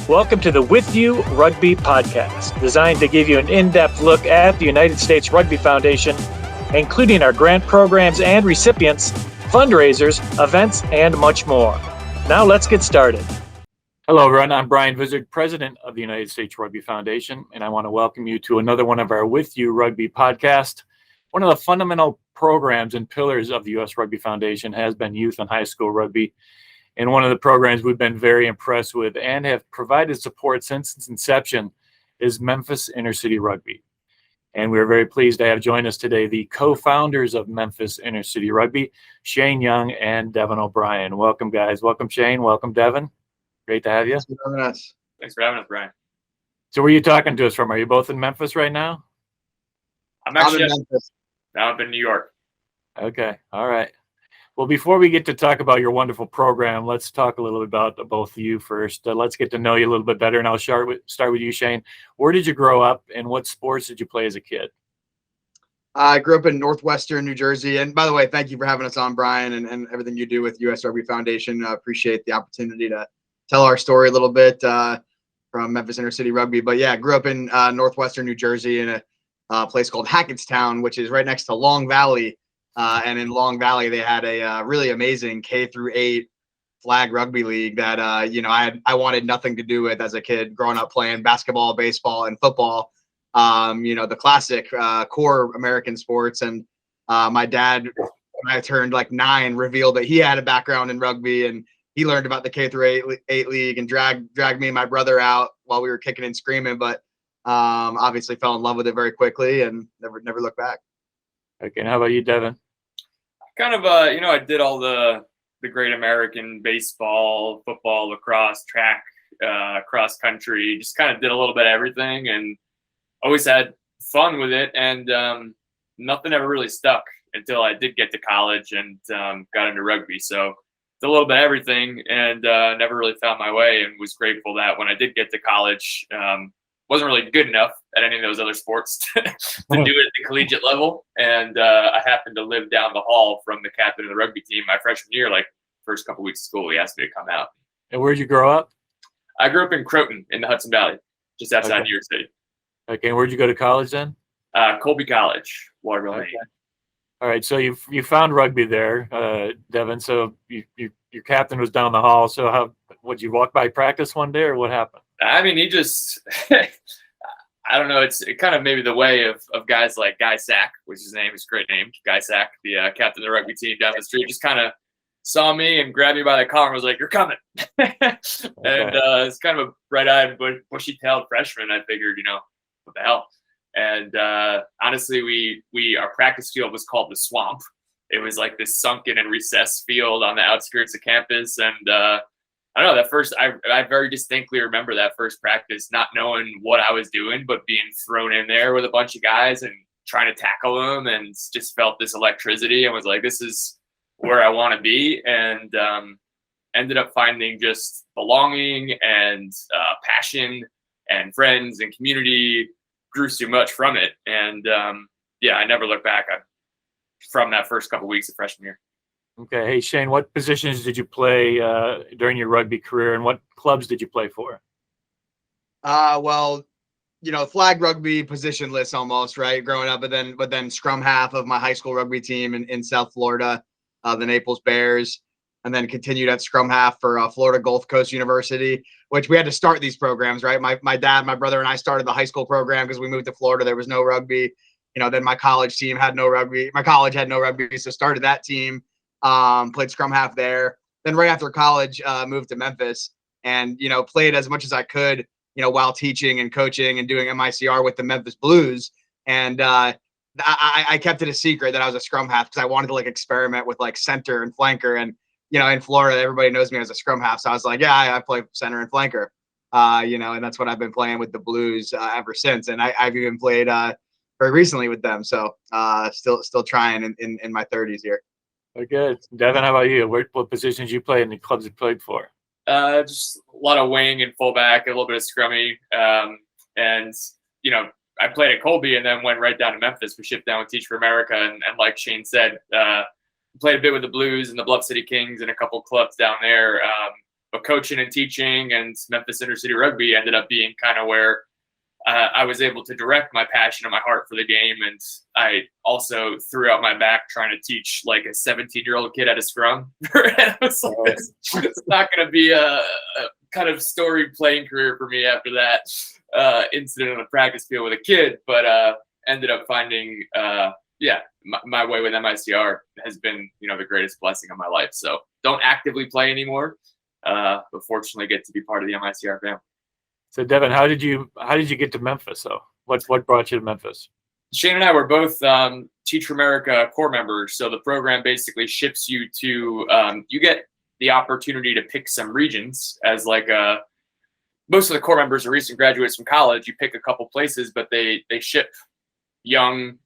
Welcome to the With You Rugby Podcast, designed to give you an in-depth look at the United States Rugby Foundation, including our grant programs and recipients, fundraisers, events, and much more. Now let's get started. Hello, everyone. I'm Brian Vizard, President of the United States Rugby Foundation, and I want to welcome you to another one of our With You Rugby Podcast. One of the fundamental programs and pillars of the US Rugby Foundation has been youth and high school rugby. And one of the programs we've been very impressed with and have provided support since its inception is Memphis Inner City Rugby. And we're very pleased to have join us today the co-founders of Memphis Inner City Rugby, Shane Young and Devin O'Brien. Welcome, guys. Welcome, Shane. Welcome, Devin. Great to have you. Thanks for having us. Thanks for having us, Brian. So where are you talking to us from? Are you both in Memphis right now? I'm actually in Memphis. Now I'm in New York. Okay. All right. Well, before we get to talk about your wonderful program, let's talk a little bit about both of you first. Let's get to know you a little bit better, and I'll start with you, Shane. Where did you grow up, and what sports did you play as a kid? I grew up in northwestern New Jersey. And by the way, thank you for having us on, Brian, and everything you do with US Rugby Foundation. I appreciate the opportunity to tell our story a little bit from Memphis Inner City Rugby. But yeah, I grew up in northwestern New Jersey in a place called Hackettstown, which is right next to Long Valley. And in Long Valley, they had a really amazing K-8 flag rugby league that, I wanted nothing to do with as a kid growing up playing basketball, baseball, and football, the classic core American sports. And my dad, when I turned like 9, revealed that he had a background in rugby, and he learned about the K-8 league and dragged me and my brother out while we were kicking and screaming, but obviously fell in love with it very quickly and never looked back. Okay, and how about you, Devin? Kind of, I did all the great American baseball, football, lacrosse, track, cross country, just kind of did a little bit of everything and always had fun with it. And nothing ever really stuck until I did get to college and got into rugby. So it's a little bit of everything and never really found my way, and was grateful that when I did get to college, wasn't really good enough at any of those other sports to do it at the collegiate level. And I happened to live down the hall from the captain of the rugby team my freshman year. Like first couple weeks of school, he asked me to come out. And where'd you grow up? I grew up in Croton in the Hudson Valley, just outside New York City. Okay, and where'd you go to college then? Colby College, Waterville, Maine. All right, so you found rugby there, Devin. So your captain was down the hall. So would you walk by practice one day, or what happened? I mean, he just, I don't know. It's kind of maybe the way of guys like Guy Sack, which his name is a great name, Guy Sack, the captain of the rugby team down the street, just kind of saw me and grabbed me by the collar and was like, "You're coming." And it's kind of a bright-eyed, bushy-tailed freshman. I figured, what the hell? And honestly, our practice field was called the Swamp. It was like this sunken and recessed field on the outskirts of campus, and I don't know, I very distinctly remember that first practice, not knowing what I was doing, but being thrown in there with a bunch of guys and trying to tackle them, and just felt this electricity and was like, this is where I want to be. And ended up finding just belonging and passion and friends and community. Grew so much from it. And I never looked back from that first couple of weeks of freshman year. Okay. Hey, Shane, what positions did you play during your rugby career, and what clubs did you play for? Flag rugby, positionless almost, right? Growing up, but then scrum half of my high school rugby team in South Florida, the Naples Bears, and then continued at scrum half for Florida Gulf Coast University, which we had to start these programs, right? My dad, my brother, and I started the high school program because we moved to Florida. There was no rugby. Then my college team had no rugby. My college had no rugby, so started that team. Played scrum half there. Then right after college, moved to Memphis and, played as much as I could, while teaching and coaching and doing MICR with the Memphis Blues. And I kept it a secret that I was a scrum half because I wanted to experiment with center and flanker. And, in Florida, everybody knows me as a scrum half. So I was like, yeah, I play center and flanker, and that's what I've been playing with the Blues ever since. And I've even played very recently with them. So still trying in my 30s here. Very good. Devin, how about you? What positions you play in the clubs you played for? Just a lot of wing and fullback, a little bit of scrummy. And, I played at Colby and then went right down to Memphis. We shipped down with Teach for America. And like Shane said, played a bit with the Blues and the Bluff City Kings and a couple clubs down there. but coaching and teaching and Memphis Inner City Rugby ended up being kind of where I was able to direct my passion and my heart for the game. And I also threw out my back trying to teach like a 17-year-old kid at a scrum. And I was like, it's not going to be a kind of storied playing career for me after that incident on the practice field with a kid, but ended up finding, my way with MICR has been, the greatest blessing of my life. So don't actively play anymore, but fortunately get to be part of the MICR family. So Devin, how did you get to Memphis though? What brought you to Memphis? Shane and I were both Teach for America core members. So the program basically ships you to, you get the opportunity to pick some regions as like most of the core members are recent graduates from college. You pick a couple places, but they ship young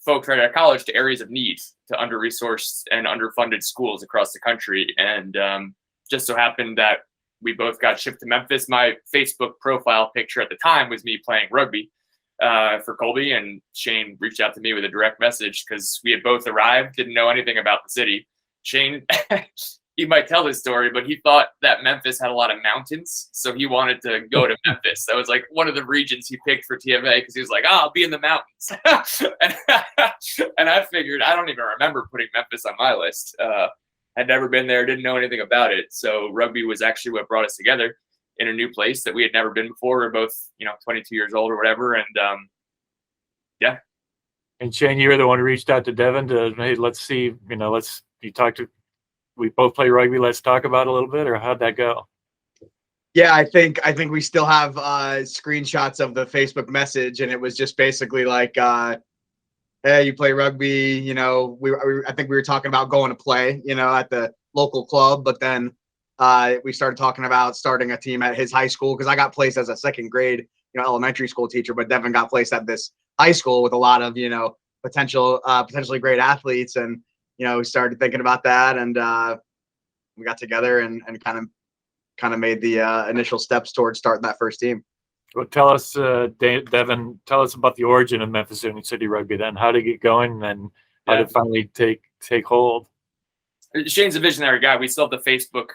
folks right out of college to areas of need, to under-resourced and underfunded schools across the country. And just so happened that we both got shipped to Memphis. My Facebook profile picture at the time was me playing rugby for Colby, and Shane reached out to me with a direct message because we had both arrived, didn't know anything about the city. Shane, he might tell this story, but he thought that Memphis had a lot of mountains, so he wanted to go to Memphis. That was like one of the regions he picked for TFA because he was like, I'll be in the mountains. and I figured, I don't even remember putting Memphis on my list. Had never been there, didn't know anything about it. So rugby was actually what brought us together in a new place that we had never been before. We're both, 22 years old or whatever. And yeah. And Shane, you were the one who reached out to Devin to, hey, let's see, we both play rugby. Let's talk about it a little bit, or how'd that go? Yeah, I think we still have screenshots of the Facebook message, and it was just basically like, hey, you play rugby, I think we were talking about going to play, at the local club, but then we started talking about starting a team at his high school because I got placed as a second grade, elementary school teacher, but Devin got placed at this high school with a lot of, potentially great athletes. And, we started thinking about that, and we got together and kind of made the initial steps towards starting that first team. Well, tell us, Devin, tell us about the origin of Memphis Inner City Rugby then. How did it get going, and how did it finally take hold? Shane's a visionary guy. We still have the Facebook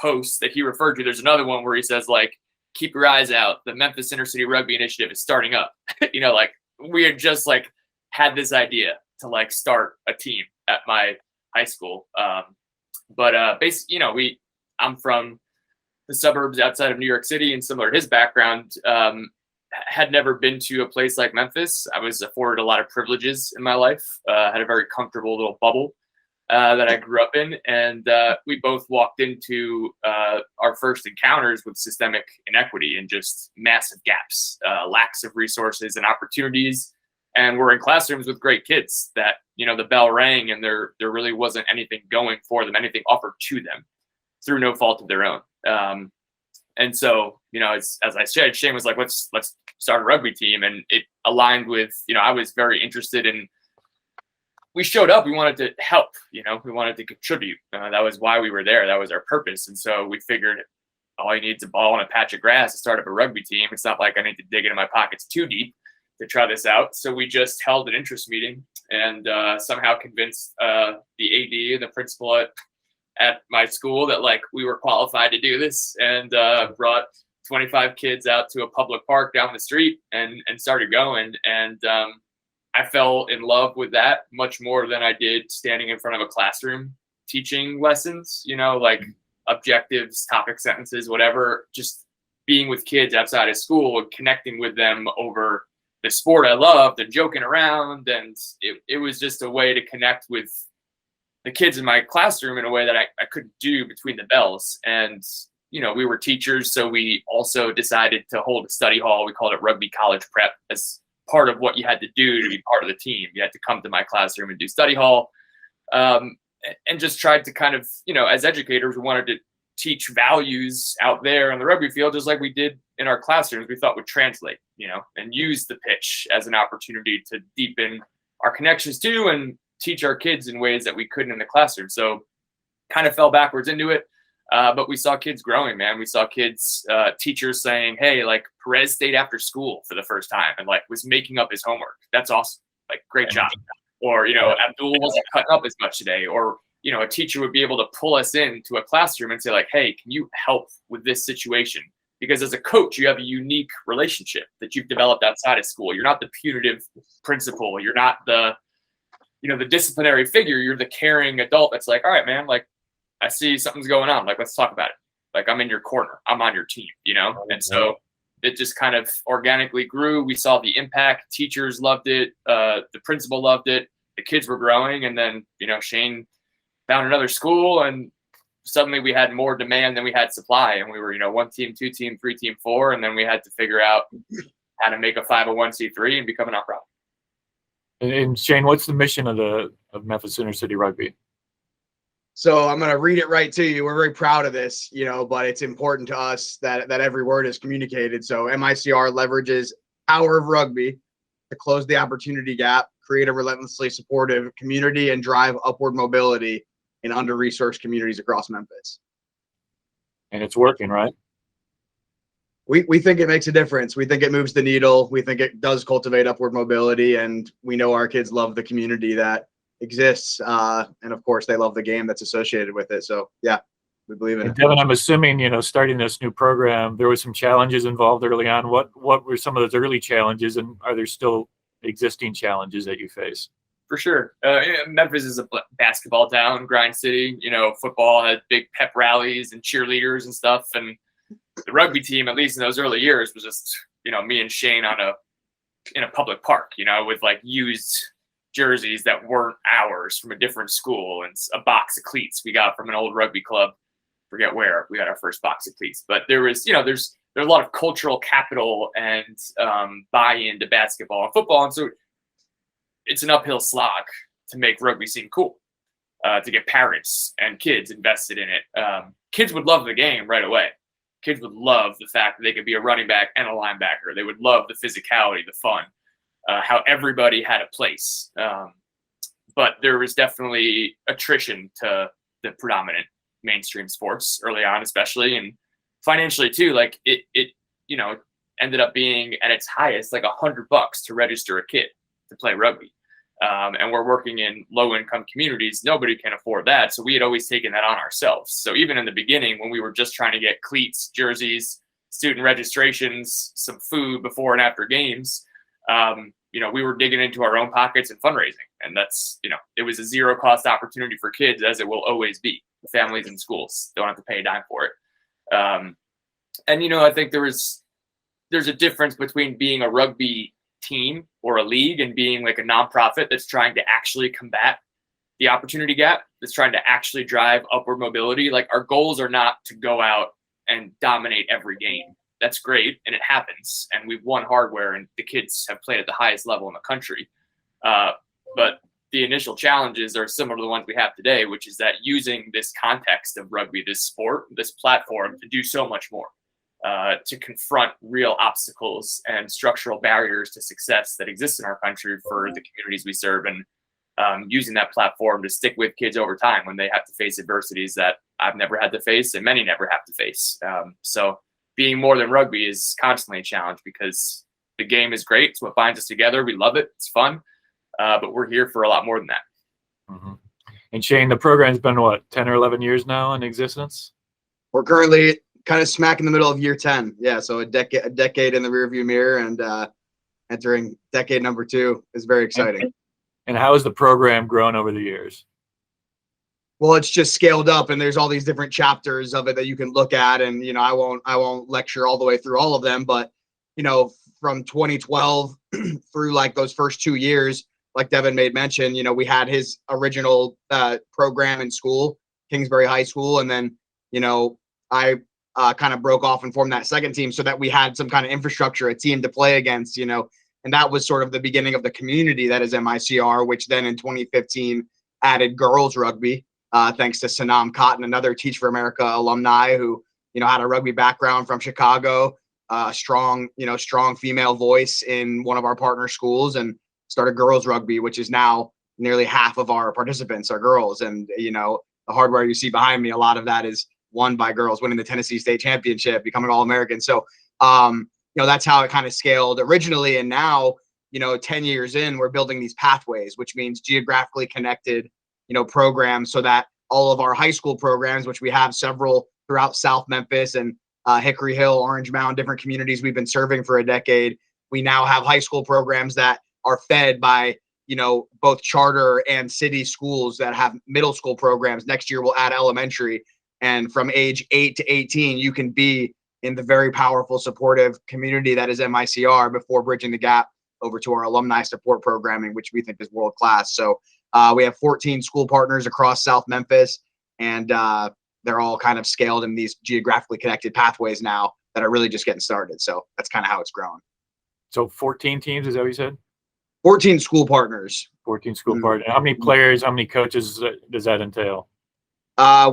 post that he referred to. There's another one where he says, like, keep your eyes out. The Memphis Inner City Rugby Initiative is starting up. We had just, had this idea to, start a team at my high school. Basically, I'm from the suburbs outside of New York City, and similar to his background, had never been to a place like Memphis. I was afforded a lot of privileges in my life, had a very comfortable little bubble that I grew up in. And we both walked into our first encounters with systemic inequity and just massive gaps, lacks of resources and opportunities. And we're in classrooms with great kids that, the bell rang and there really wasn't anything going for them, anything offered to them through no fault of their own. And so, as I said, Shane was like, let's start a rugby team. And it aligned with, I was very interested in, we showed up, we wanted to help, we wanted to contribute. That was why we were there. That was our purpose. And so we figured all you need is a ball and a patch of grass to start up a rugby team. It's not like I need to dig into my pockets too deep to try this out. So we just held an interest meeting and somehow convinced the AD and the principal at my school that we were qualified to do this, and brought 25 kids out to a public park down the street and started going. And I fell in love with that much more than I did standing in front of a classroom teaching lessons, objectives, topic sentences, whatever, just being with kids outside of school and connecting with them over the sport I loved and joking around. And it was just a way to connect with the kids in my classroom in a way that I couldn't do between the bells. And, we were teachers, so we also decided to hold a study hall. We called it Rugby College Prep as part of what you had to do to be part of the team. You had to come to my classroom and do study hall, and just tried to kind of, as educators, we wanted to teach values out there on the rugby field, just like we did in our classrooms. We thought would translate, and use the pitch as an opportunity to deepen our connections too, and teach our kids in ways that we couldn't in the classroom. So kind of fell backwards into it. But we saw kids growing, man. We saw kids, teachers saying, hey, Perez stayed after school for the first time and was making up his homework. That's awesome. Great job. Or, Abdul wasn't cutting up as much today. Or a teacher would be able to pull us into a classroom and say like, hey, can you help with this situation? Because as a coach, you have a unique relationship that you've developed outside of school. You're not the punitive principal. You're not the disciplinary figure. You're the caring adult that's like, all right, man, like I see something's going on. Like, let's talk about it. Like, I'm in your corner. I'm on your team, And so it just kind of organically grew. We saw the impact. Teachers loved it. The principal loved it. The kids were growing. And then, Shane found another school, and suddenly we had more demand than we had supply. And we were, 1 team, 2 team, 3 team, 4. And then we had to figure out how to make a 501c3 and become a nonprofit. And Shane, what's the mission of Memphis Inner City Rugby? So I'm going to read it right to you. We're very proud of this, but it's important to us that every word is communicated. So MICR leverages power of rugby to close the opportunity gap, create a relentlessly supportive community, and drive upward mobility in under-resourced communities across Memphis. And it's working, right? We think it makes a difference. We think it moves the needle. We think it does cultivate upward mobility, and we know our kids love the community that exists. And of course, they love the game that's associated with it. So yeah, we believe in it. Devin, I'm assuming, starting this new program, there were some challenges involved early on. What were some of those early challenges, and are there still existing challenges that you face? For sure. Memphis is a basketball town, grind city. Football had big pep rallies and cheerleaders and stuff. And the rugby team, at least in those early years, was just, me and Shane in a public park, with like used jerseys that weren't ours from a different school, and a box of cleats we got from an old rugby club. Forget where we got our first box of cleats. But there was, there's a lot of cultural capital and buy-in to basketball and football. And so it's an uphill slog to make rugby seem cool, to get parents and kids invested in it. Kids would love the game right away. Kids would love the fact that they could be a running back and a linebacker. They would love the physicality, the fun, how everybody had a place. But there was definitely attrition to the predominant mainstream sports early on, especially, and financially too. Like it ended up being at its highest, like $100 to register a kid to play rugby. And we're working in low income communities. Nobody can afford that. So we had always taken that on ourselves. So even in the beginning, when we were just trying to get cleats, jerseys, student registrations, some food before and after games, we were digging into our own pockets and fundraising. And that's, it was a zero cost opportunity for kids, as it will always be. The families and schools don't have to pay a dime for it. I think there's a difference between being a rugby team or a league and being like a nonprofit that's trying to actually combat the opportunity gap, that's trying to actually drive upward mobility. Like, our goals are not to go out and dominate every game. That's great, and it happens, and we've won hardware, and the kids have played at the highest level in the country. But the initial challenges are similar to the ones we have today, which is that using this context of rugby, this sport, this platform, to do so much more. To confront real obstacles and structural barriers to success that exist in our country for the communities we serve, and using that platform to stick with kids over time when they have to face adversities that I've never had to face and many never have to face. So being more than rugby is constantly a challenge, because the game is great. It's what binds us together. We love it. It's fun. But we're here for a lot more than that. Mm-hmm. And Shane, the program's been 10 or 11 years now in existence? We're currently kind of smack in the middle of year 10. Yeah. So a decade in the rearview mirror, and entering decade number 2 is very exciting. And how has the program grown over the years? Well, it's just scaled up, and there's all these different chapters of it that you can look at. And, I won't lecture all the way through all of them, but, from 2012 through like those first 2 years, like Devin made mention, we had his original program in school, Kingsbury High School. And then, I kind of broke off and formed that second team so that we had some kind of infrastructure, a team to play against, and that was sort of the beginning of the community that is MICR, which then in 2015 added girls rugby, thanks to Sanam Cotton, another Teach for America alumni who, had a rugby background from Chicago, strong female voice in one of our partner schools, and started girls rugby, which is now nearly half of our participants are girls. And, the hardware you see behind me, a lot of that is won by girls, winning the Tennessee State Championship, becoming All-American. So, that's how it kind of scaled originally. And now, 10 years in, we're building these pathways, which means geographically connected, programs so that all of our high school programs, which we have several throughout South Memphis and Hickory Hill, Orange Mound, different communities we've been serving for a decade. We now have high school programs that are fed by, both charter and city schools that have middle school programs. Next year, we'll add elementary. And from age 8 to 18, you can be in the very powerful, supportive community that is MICR before bridging the gap over to our alumni support programming, which we think is world class. So we have 14 school partners across South Memphis, and they're all kind of scaled in these geographically connected pathways now that are really just getting started. So that's kind of how it's grown. So 14 teams, is that what you said? 14 school partners. 14 school partners. How many players, how many coaches does that entail?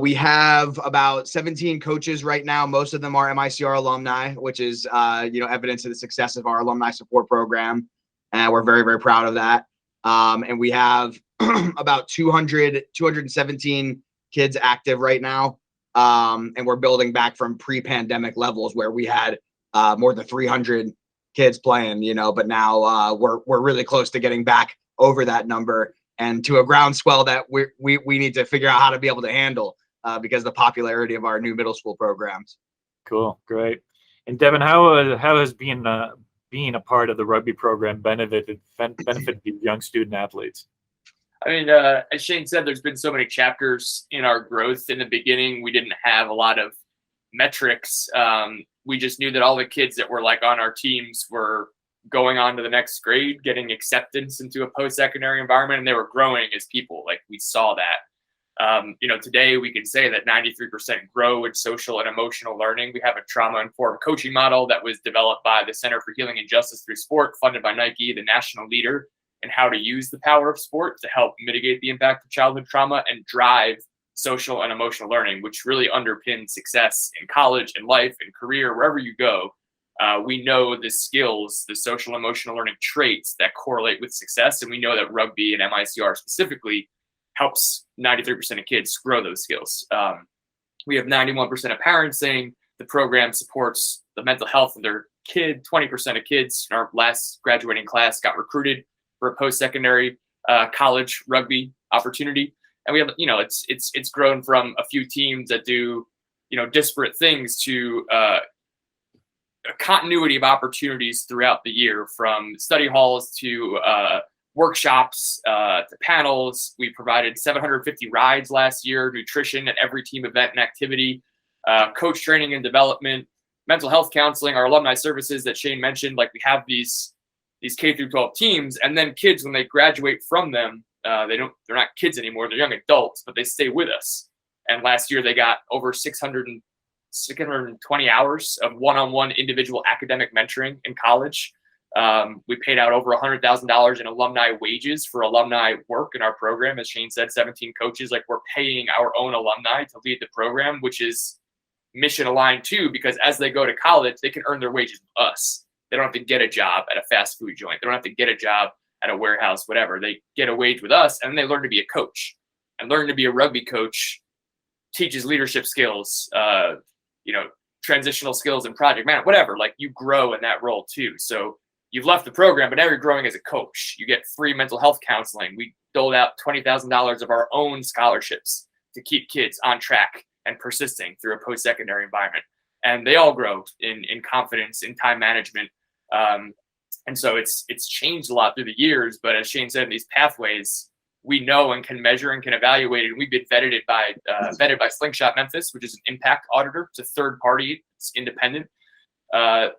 We have about 17 coaches right now. Most of them are MICR alumni, which is, evidence of the success of our alumni support program. And we're very, very proud of that. And we have about 217 kids active right now. And we're building back from pre-pandemic levels where we had more than 300 kids playing, but now we're really close to getting back over that number and to a groundswell that we need to figure out how to be able to handle because of the popularity of our new middle school programs. Cool. Great. And Devin, how has being a part of the rugby program benefited the young student athletes? I mean, as Shane said, there's been so many chapters in our growth. In the beginning, we didn't have a lot of metrics. We just knew that all the kids that were on our teams were going on to the next grade, getting acceptance into a post-secondary environment, and they were growing as people. We saw that. Today we can say that 93% grow in social and emotional learning. We have a trauma-informed coaching model that was developed by the Center for Healing and Justice Through Sport, funded by Nike, the national leader in how to use the power of sport to help mitigate the impact of childhood trauma and drive social and emotional learning, which really underpins success in college, in life, in career, wherever you go. We know the skills, the social emotional learning traits that correlate with success. And we know that rugby and MICR specifically helps 93% of kids grow those skills. We have 91% of parents saying the program supports the mental health of their kid. 20% of kids in our last graduating class got recruited for a post-secondary college rugby opportunity. And we have, it's grown from a few teams that do, disparate things to a continuity of opportunities throughout the year, from study halls to workshops to panels. We provided 750 rides last year, nutrition at every team event and activity, coach training and development, mental health counseling, our alumni services that Shane mentioned. We have these K through 12 teams, and then kids, when they graduate from them, they're not kids anymore, they're young adults, but they stay with us. And last year they got over 620 hours of one-on-one individual academic mentoring in college. We paid out over $100,000 in alumni wages for alumni work in our program. As Shane said, 17 coaches, we're paying our own alumni to lead the program, which is mission aligned too, because as they go to college, they can earn their wages with us. They don't have to get a job at a fast food joint. They don't have to get a job at a warehouse, whatever. They get a wage with us, and then they learn to be a coach. And learning to be a rugby coach teaches leadership skills, transitional skills and project management, whatever. You grow in that role too. So you've left the program, but now you're growing as a coach. You get free mental health counseling. We doled out $20,000 of our own scholarships to keep kids on track and persisting through a post-secondary environment. And they all grow in confidence, in time management. And so it's changed a lot through the years. But as Shane said, in these pathways, we know and can measure and can evaluate it. And we've been vetted by Slingshot Memphis, which is an impact auditor. It's a third party. It's independent.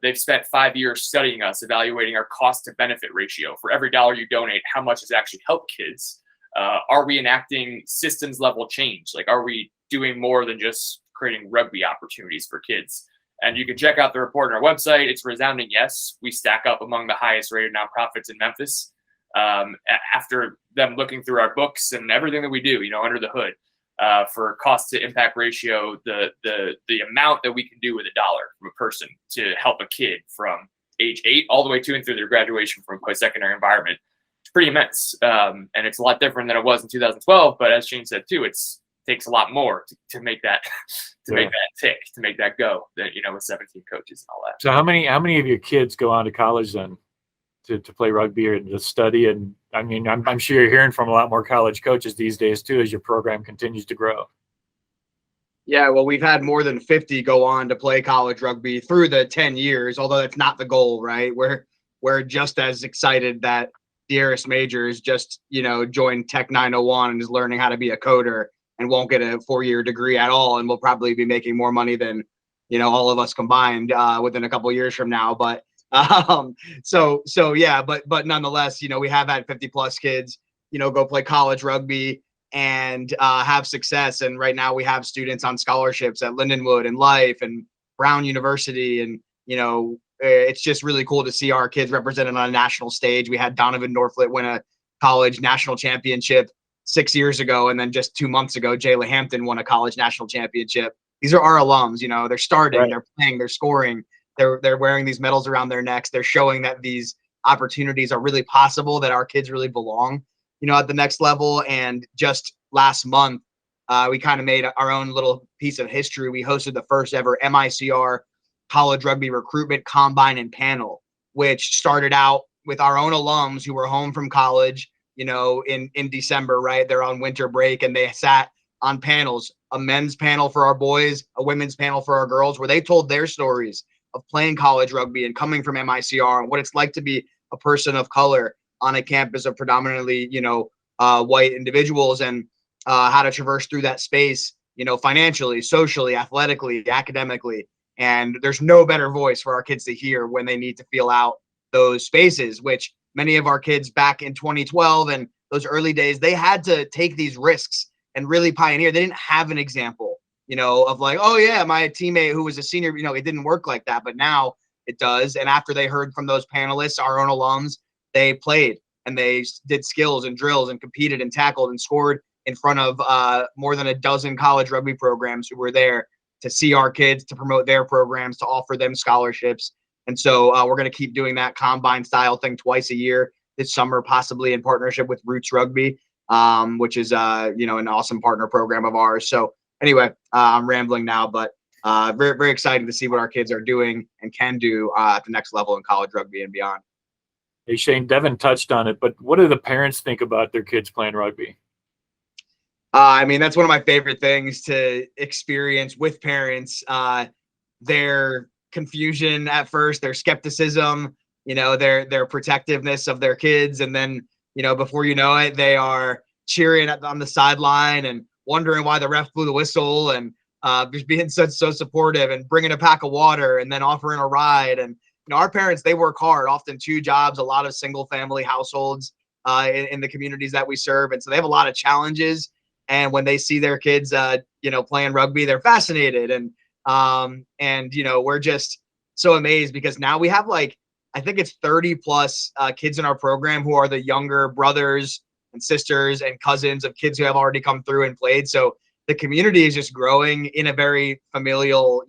They've spent 5 years studying us, evaluating our cost to benefit ratio. For every dollar you donate, how much has actually helped kids? Are we enacting systems level change? Are we doing more than just creating rugby opportunities for kids? And you can check out the report on our website. It's resounding yes. We stack up among the highest rated nonprofits in Memphis. After them looking through our books and everything that we do, under the hood, for cost to impact ratio, the amount that we can do with $1 from a person to help a kid from age 8 all the way to and through their graduation from a post-secondary environment, it's pretty immense. And it's a lot different than it was in 2012. But as Shane said too, takes a lot more to make that make that tick, to make that go, with 17 coaches and all that. So how many of your kids go on to college then to play rugby or to study. And I mean, I'm sure you're hearing from a lot more college coaches these days too, as your program continues to grow. Yeah, well, we've had more than 50 go on to play college rugby through the 10 years, although that's not the goal, right? We're just as excited that Dearest Majors just, joined Tech 901 and is learning how to be a coder and won't get a 4-year degree at all, and will probably be making more money than, all of us combined within a couple of years from now. But but nonetheless, we have had 50 plus kids, go play college rugby and have success. And right now we have students on scholarships at Lindenwood and Life and Brown University. And, it's just really cool to see our kids represented on a national stage. We had Donovan Norflit win a college national championship 6 years ago. And then just 2 months ago, Jayla Hampton won a college national championship. These are our alums, they're starting, right. They're playing, they're scoring, they're wearing these medals around their necks. They're showing that these opportunities are really possible, that our kids really belong, at the next level. And just last month, we kind of made our own little piece of history. We hosted the first ever MICR college rugby recruitment combine and panel, which started out with our own alums who were home from college, in December, right? They're on winter break, and they sat on panels, a men's panel for our boys, a women's panel for our girls, where they told their stories of playing college rugby and coming from MICR and what it's like to be a person of color on a campus of predominantly, white individuals, and how to traverse through that space, financially, socially, athletically, academically. And there's no better voice for our kids to hear when they need to feel out those spaces, which many of our kids back in 2012 and those early days, they had to take these risks and really pioneer. They didn't have an example, of like, oh yeah, my teammate who was a senior, it didn't work like that, but now it does. And after they heard from those panelists, our own alums, they played and they did skills and drills and competed and tackled and scored in front of more than a dozen college rugby programs who were there to see our kids, to promote their programs, to offer them scholarships. And so we're going to keep doing that combine style thing twice a year this summer, possibly in partnership with Roots Rugby, which is, an awesome partner program of ours. So anyway, I'm rambling now, but very, very excited to see what our kids are doing and can do at the next level in college rugby and beyond. Hey, Shane, Devin touched on it, but what do the parents think about their kids playing rugby? That's one of my favorite things to experience with parents, their confusion at first, their skepticism, their protectiveness of their kids. And then, before you know it, they are cheering on the sideline and wondering why the ref blew the whistle, and just being so supportive and bringing a pack of water and then offering a ride. And, our parents, they work hard, often 2 jobs, a lot of single family households in the communities that we serve. And so they have a lot of challenges. And when they see their kids, playing rugby, they're fascinated. And we're just so amazed because now we have I think it's 30 plus kids in our program who are the younger brothers and sisters and cousins of kids who have already come through and played. So the community is just growing in a very familial,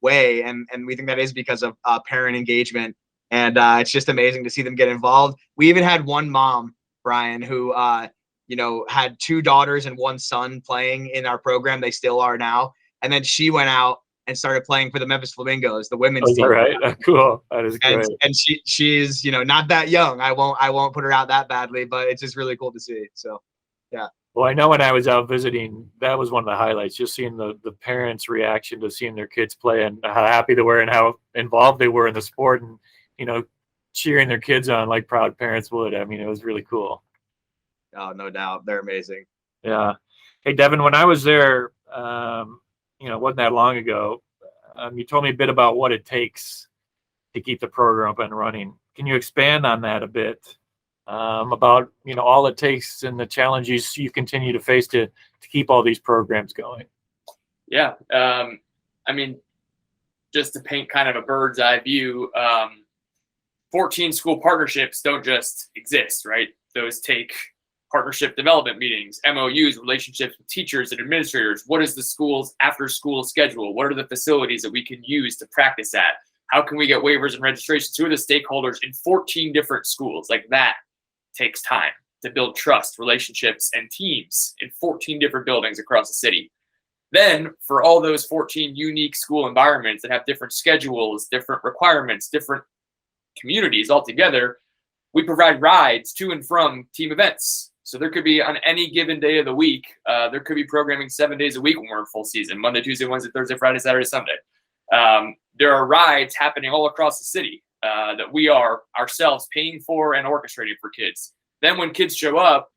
way. And we think that is because of parent engagement. And it's just amazing to see them get involved. We even had one mom, Brian, who, had 2 daughters and 1 son playing in our program. They still are now. And then she went out and started playing for the Memphis Flamingos, the women's team. Right. Cool. That is great. And she's, not that young. I won't put her out that badly, but it's just really cool to see. So, yeah. Well, I know when I was out visiting, that was one of the highlights, just seeing the parents' reaction to seeing their kids play and how happy they were and how involved they were in the sport and, cheering their kids on like proud parents would. I mean, it was really cool. Oh, no doubt. They're amazing. Yeah. Hey, Devin, when I was there, it wasn't that long ago, you told me a bit about what it takes to keep the program up and running. Can you expand on that a bit? About all it takes and the challenges you continue to face to keep all these programs going. Yeah, just to paint kind of a bird's eye view, 14 school partnerships don't just exist, right? Those take partnership development meetings, MOUs, relationships with teachers and administrators. What is the school's after school schedule? What are the facilities that we can use to practice at? How can we get waivers and registrations? Who are the stakeholders in 14 different schools? Like that takes time to build trust, relationships, and teams in 14 different buildings across the city. Then for all those 14 unique school environments that have different schedules, different requirements, different communities altogether, we provide rides to and from team events. So there could be on any given day of the week, there could be programming 7 days a week when we're in full season, Monday, Tuesday, Wednesday, Thursday, Friday, Saturday, Sunday. There are rides happening all across the city that we are ourselves paying for and orchestrating for kids. Then when kids show up,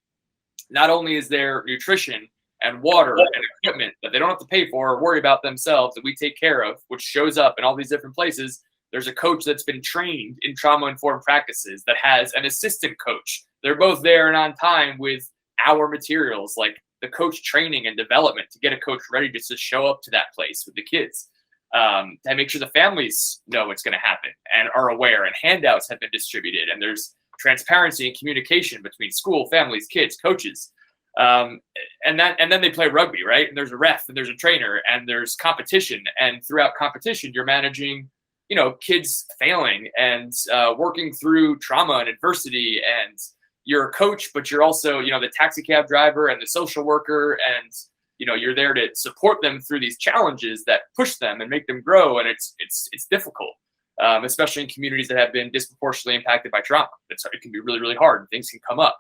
not only is there nutrition and water and equipment that they don't have to pay for or worry about themselves that we take care of, which shows up in all these different places. There's a coach that's been trained in trauma-informed practices that has an assistant coach. They're both there and on time with our materials, like the coach training and development to get a coach ready just to show up to that place with the kids. To make sure the families know what's going to happen and are aware, and handouts have been distributed, and there's transparency and communication between school, families, kids, coaches. And then they play rugby, right? And there's a ref and there's a trainer and there's competition. And throughout competition, you're managing, kids failing and working through trauma and adversity. And you're a coach, but you're also, the taxi cab driver and the social worker. And, you're there to support them through these challenges that push them and make them grow. And it's difficult, especially in communities that have been disproportionately impacted by trauma. It can be really, really hard. Things can come up.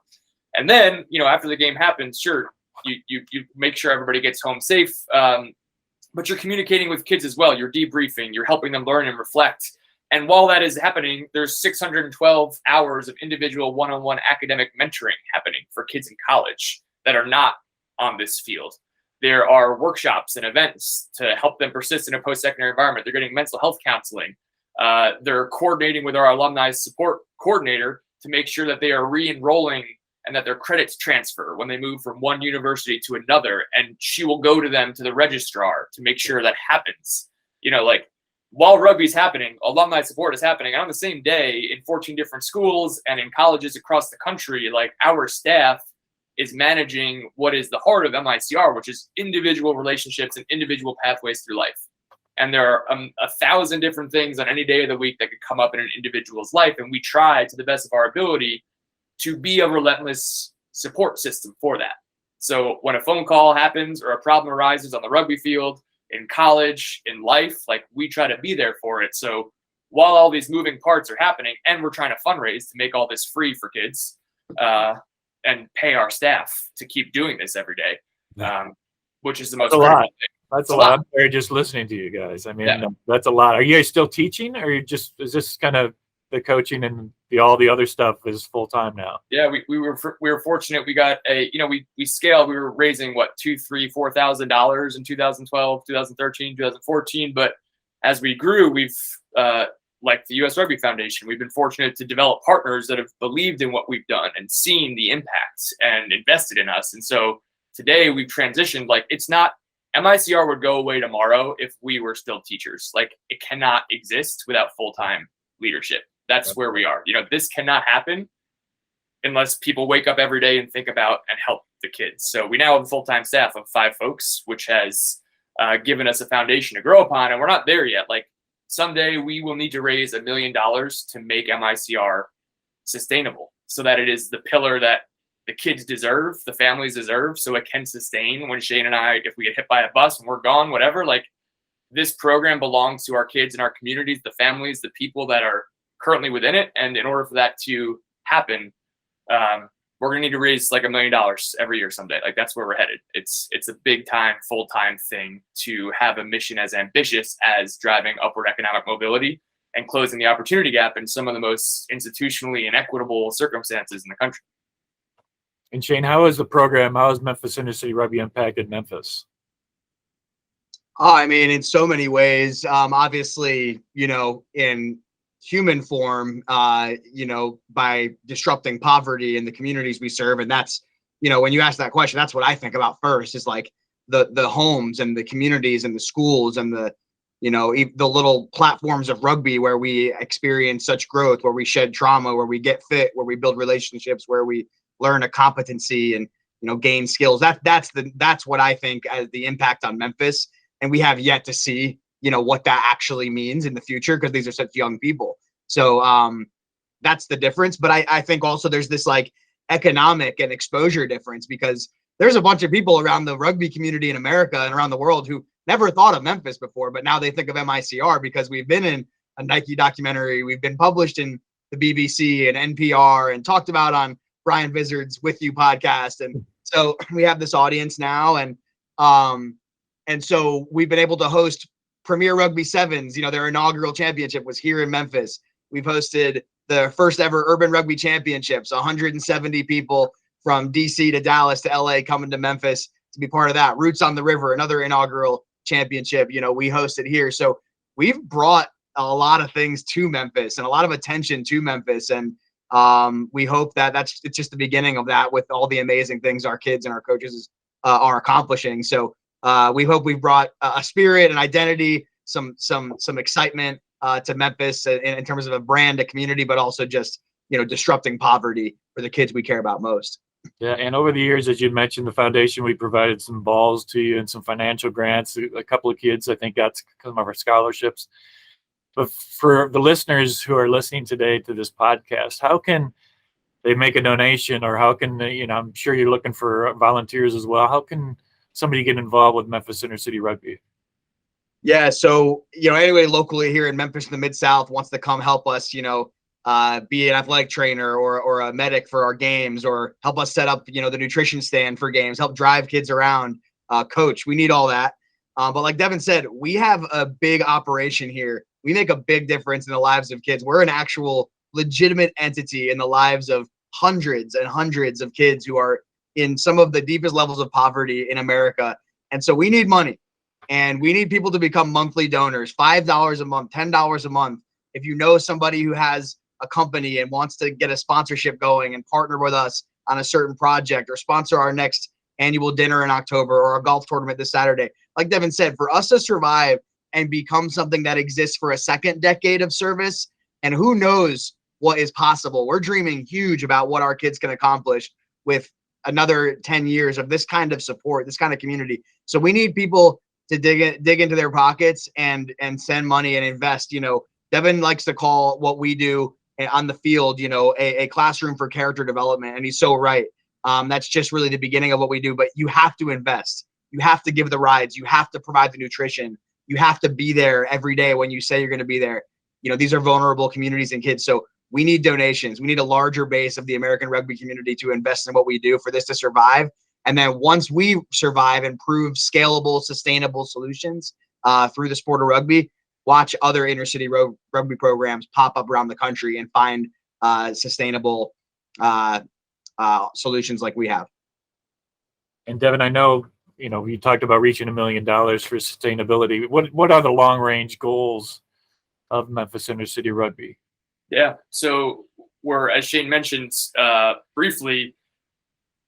And then, after the game happens, sure, you make sure everybody gets home safe, but you're communicating with kids as well. You're debriefing, you're helping them learn and reflect. And while that is happening, there's 612 hours of individual one-on-one academic mentoring happening for kids in college that are not on this field. There are workshops and events to help them persist in a post-secondary environment. They're getting mental health counseling. They're coordinating with our alumni support coordinator to make sure that they are re-enrolling and that their credits transfer when they move from one university to another. And she will go to them to the registrar to make sure that happens. While rugby's happening, alumni support is happening. And on the same day in 14 different schools and in colleges across the country, our staff is managing what is the heart of MICR, which is individual relationships and individual pathways through life. And there are 1,000 different things on any day of the week that could come up in an individual's life. And we try to the best of our ability to be a relentless support system for that. So when a phone call happens or a problem arises on the rugby field, in college, in life, we try to be there for it. So while all these moving parts are happening and we're trying to fundraise to make all this free for kids and pay our staff to keep doing this every day, which is the most critical thing. That's a lot. I'm just listening to you guys. That's a lot. Are you guys still teaching, or is this kind of the coaching and all the other stuff is full time now? Yeah, we were fortunate. We got we scaled. We were raising $2,000, $3,000, $4,000 in 2012, 2013, 2014. But as we grew, we've like the US Rugby Foundation, we've been fortunate to develop partners that have believed in what we've done and seen the impact and invested in us. And so today we've transitioned. It's not MICR would go away tomorrow if we were still teachers. It cannot exist without full-time leadership. That's where we are. This cannot happen unless people wake up every day and think about and help the kids. So we now have a full-time staff of 5 folks, which has given us a foundation to grow upon. And we're not there yet. Someday we will need to raise $1 million to make MICR sustainable so that it is the pillar that the kids deserve, the families deserve, so it can sustain when Shane and I, if we get hit by a bus and we're gone, whatever, this program belongs to our kids and our communities, the families, the people that are currently within it. And in order for that to happen, we're going to need to raise $1 million every year someday. That's where we're headed. It's a big time, full-time thing to have a mission as ambitious as driving upward economic mobility and closing the opportunity gap in some of the most institutionally inequitable circumstances in the country. And Shane, how is Memphis Inner City Rugby impacted Memphis? In so many ways, obviously, in human form, by disrupting poverty in the communities we serve. And that's, when you ask that question, that's what I think about first is the homes and the communities and the schools and the little platforms of rugby where we experience such growth, where we shed trauma, where we get fit, where we build relationships, where we learn a competency and, gain skills. That's what I think as the impact on Memphis. And we have yet to see, what that actually means in the future, because these are such young people. So that's the difference. But I think also there's this economic and exposure difference, because there's a bunch of people around the rugby community in America and around the world who never thought of Memphis before, but now they think of MICR because we've been in a Nike documentary. We've been published in the BBC and NPR and talked about on Brian Vizard's With You podcast. And so we have this audience now. And so we've been able to host Premier Rugby Sevens. Their inaugural championship was here in Memphis. We've hosted the first ever Urban Rugby Championships, 170 people from DC to Dallas to LA coming to Memphis to be part of that. Roots on the River, another inaugural championship, we hosted here. So we've brought a lot of things to Memphis and a lot of attention to Memphis. And we hope that it's just the beginning of that with all the amazing things our kids and our coaches are accomplishing. So we hope we've brought a spirit and identity, some excitement to Memphis in terms of a brand, a community, but also just, disrupting poverty for the kids we care about most. Yeah, and over the years, as you mentioned, the foundation, we provided some balls to you and some financial grants. A couple of kids, I think, got some of our scholarships. But for the listeners who are listening today to this podcast, how can they make a donation, or how can they, I'm sure you're looking for volunteers as well. How can somebody get involved with Memphis Inner City Rugby? Yeah, so, anyway, locally here in Memphis in the Mid-South wants to come help us, be an athletic trainer or a medic for our games, or help us set up, the nutrition stand for games, help drive kids around, coach. We need all that. But like Devin said, we have a big operation here. We make a big difference in the lives of kids. We're an actual legitimate entity in the lives of hundreds and hundreds of kids who are in some of the deepest levels of poverty in America. And so we need money, and we need people to become monthly donors, $5 a month, $10 a month. If you know somebody who has a company and wants to get a sponsorship going and partner with us on a certain project, or sponsor our next annual dinner in October, or a golf tournament this Saturday, like Devin said, for us to survive and become something that exists for a second decade of service, and who knows what is possible. We're dreaming huge about what our kids can accomplish with another 10 years of this kind of support, this kind of community. So we need people to dig into their pockets and send money and invest. Devin likes to call what we do on the field, a classroom for character development. And he's so right. That's just really the beginning of what we do. But you have to invest. You have to give the rides. You have to provide the nutrition. You have to be there every day when you say you're going to be there. These are vulnerable communities and kids. So we need donations. We need a larger base of the American rugby community to invest in what we do for this to survive. And then once we survive and prove scalable, sustainable solutions through the sport of rugby, watch other inner city rugby programs pop up around the country and find sustainable solutions like we have. And Devin, I know, you talked about reaching $1 million for sustainability. What are the long range goals of Memphis Inner City Rugby? Yeah. So we're, as Shane mentioned briefly,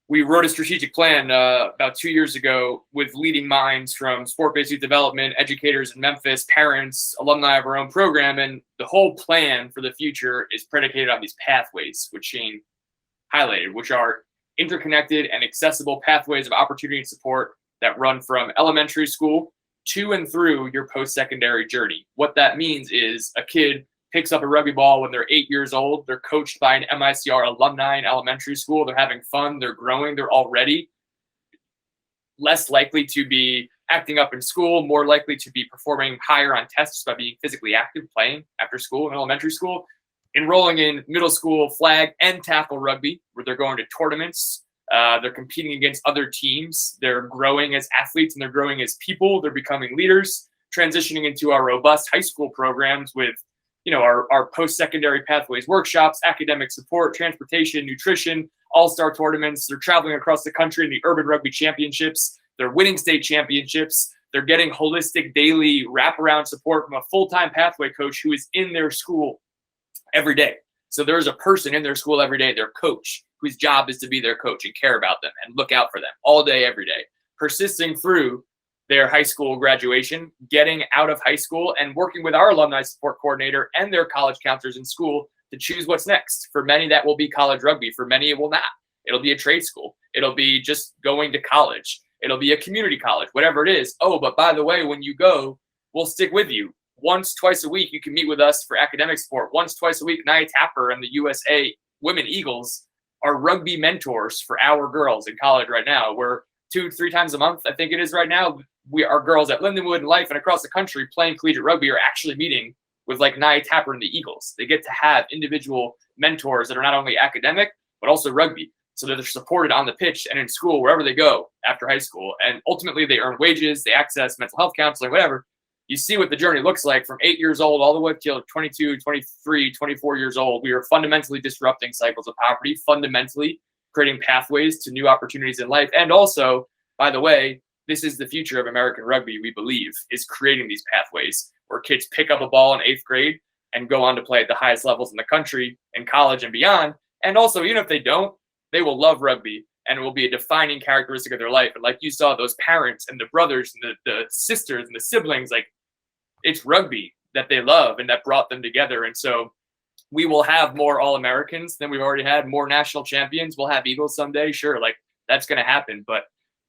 we wrote a strategic plan about 2 years ago with leading minds from sport-based youth development, educators in Memphis, parents, alumni of our own program. And the whole plan for the future is predicated on these pathways, which Shane highlighted, which are interconnected and accessible pathways of opportunity and support that run from elementary school to and through your post-secondary journey. What that means is a kid picks up a rugby ball when they're 8 years old. They're coached by an MICR alumni in elementary school. They're having fun. They're growing. They're already less likely to be acting up in school, more likely to be performing higher on tests by being physically active, playing after school in elementary school, enrolling in middle school flag and tackle rugby, where they're going to tournaments. They're competing against other teams. They're growing as athletes and they're growing as people. They're becoming leaders, transitioning into our robust high school programs with our post-secondary pathways, workshops, academic support, transportation, nutrition, all-star tournaments. They're traveling across the country in the Urban Rugby Championships. They're winning state championships. They're getting holistic daily wraparound support from a full-time pathway coach who is in their school every day. So there's a person in their school every day, their coach, whose job is to be their coach and care about them and look out for them all day, every day, persisting through their high school graduation, getting out of high school, and working with our alumni support coordinator and their college counselors in school to choose what's next. For many, that will be college rugby. For many, it will not. It'll be a trade school. It'll be just going to college. It'll be a community college, whatever it is. Oh, but by the way, when you go, we'll stick with you. Once, twice a week, you can meet with us for academic support. Once, twice a week, Nia Tapper and the USA Women Eagles are rugby mentors for our girls in college right now. We're 2-3 times a month, I think it is right now. Our girls at Lindenwood and Life and across the country playing collegiate rugby are actually meeting with like Nia Tapper and the Eagles. They get to have individual mentors that are not only academic, but also rugby, so that they're supported on the pitch and in school, wherever they go after high school. And ultimately they earn wages, they access mental health counseling, whatever. You see what the journey looks like from 8 years old all the way till 22, 23, 24 years old. We are fundamentally disrupting cycles of poverty, fundamentally creating pathways to new opportunities in life. And also, by the way, this is the future of American rugby, we believe, is creating these pathways where kids pick up a ball in 8th grade and go on to play at the highest levels in the country, in college and beyond. And also, even if they don't, they will love rugby and it will be a defining characteristic of their life. And like you saw, those parents and the brothers and the sisters and the siblings, like, it's rugby that they love and that brought them together. And so we will have more All-Americans than we've already had, more national champions. We'll have Eagles someday. Sure, like that's going to happen. But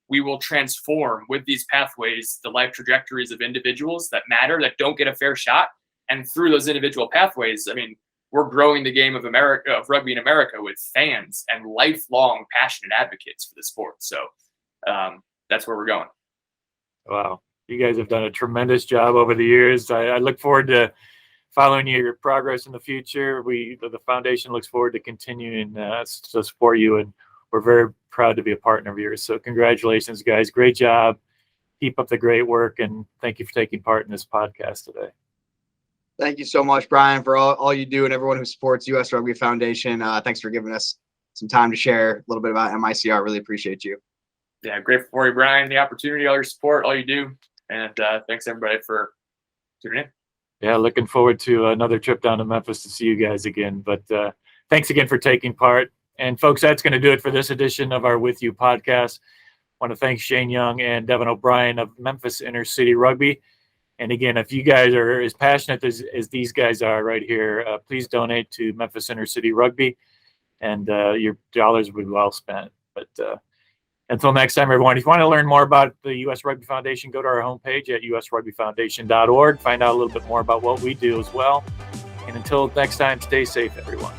we will transform with these pathways the life trajectories of individuals that matter, that don't get a fair shot. And through those individual pathways, I mean, we're growing the game of America, of rugby in America, with fans and lifelong passionate advocates for the sport. So that's where we're going. Wow. You guys have done a tremendous job over the years. I look forward to following your progress in the future. The foundation looks forward to continuing to support you, and we're very proud to be a partner of yours. So congratulations, guys. Great job. Keep up the great work, and thank you for taking part in this podcast today. Thank you so much, Brian, for all you do and everyone who supports US Rugby Foundation. Thanks for giving us some time to share a little bit about MICR. Really appreciate you. Yeah, grateful for you, Brian, the opportunity, all your support, all you do. And thanks, everybody, for tuning in. Yeah, looking forward to another trip down to Memphis to see you guys again. But thanks again for taking part. And, folks, that's going to do it for this edition of our With You podcast. I want to thank Shane Young and Devin O'Brien of Memphis Inner City Rugby. And, again, if you guys are as passionate as these guys are right here, please donate to Memphis Inner City Rugby, and your dollars will be well spent. But until next time, everyone, if you want to learn more about the US Rugby Foundation, go to our homepage at usrugbyfoundation.org. Find out a little bit more about what we do as well. And until next time, stay safe, everyone.